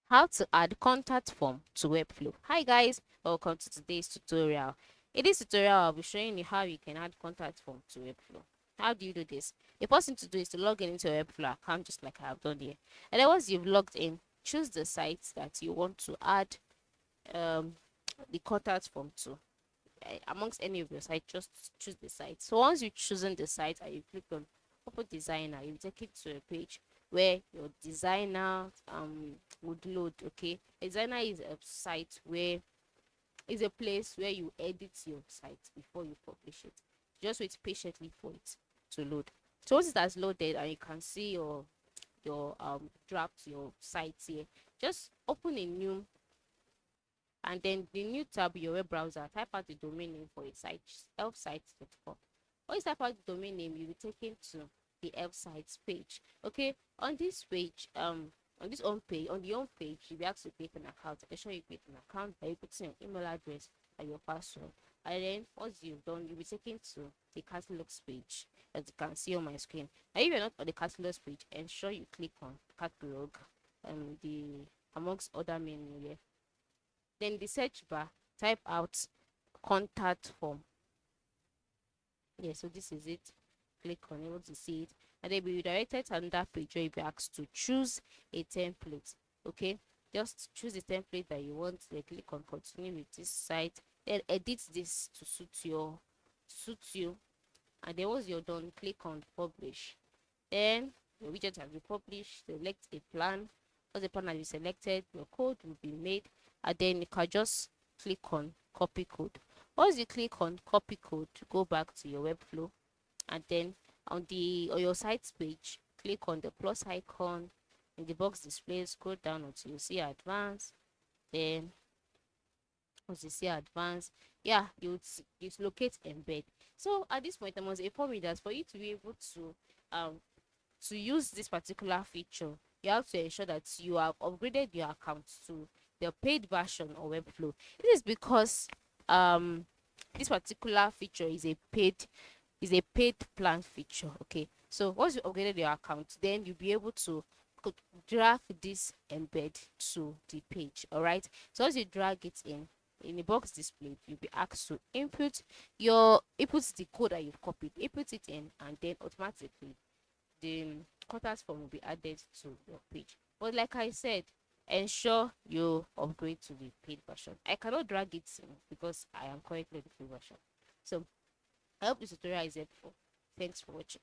How to add contact form to Webflow. Hi guys, welcome to today's tutorial. In this tutorial, I'll be showing you how you can add contact form to Webflow. How do you do this? The first thing to do is to log in into your Webflow account just like I have done here. And then once you've logged in, choose the site that you want to add um, the contact form to. Amongst any of your sites, just choose the site. So once you've chosen the site and you click on Open Designer, you take it to a page where your designer would load. Okay, a designer is a site where is a place where you edit your site before you publish it. Just wait patiently for it to load. So once it has loaded and you can see your draft, your site here, just open a new, and then the new tab, your web browser, type out the domain name for your site, elfsite.com. Once you type out the domain name, you'll be taken to the elf sites page. Okay, on this page, on this home page, on the home page, you'll be asked to create an account. Make sure you create an account by putting your email address and your password. And then once you've done, you'll be taken to the catalogs page, as you can see on my screen. Now, if you're not on the catalogs page, ensure you click on catalog and the amongst other menu here. Then the search bar, type out contact form. Yeah, so this is it. Click on it to see it, and then be redirected to another page where you'll be asked to choose a template. Okay, just choose the template that you want. Then click on continue with this site. Then edit this to suit you, and then once you're done, click on publish. Then your widget has been published. Select a plan. Once the plan has been selected, your code will be made, and then you can just click on copy code. Once you click on copy code, go back to your Webflow, and then on your site page, click on the plus icon in the box display. Scroll down until you see advanced. Then once you see advanced, yeah, you locate embed. So at this point, I must inform you that for you to be able um to use this particular feature, you have to ensure that you have upgraded your account to the paid version of Webflow. This is because um this particular feature is a paid plan feature. Okay, so once you upgraded your account, then you'll be able to drag this embed to the page. All right, so as you drag it in the box display, you'll be asked to input the code that you've copied, input it in, and then automatically the contact form will be added to your page. But like I said, ensure you upgrade to the paid version. I cannot drag it in because I am currently the free version. So I hope this tutorial is helpful. Thanks for watching.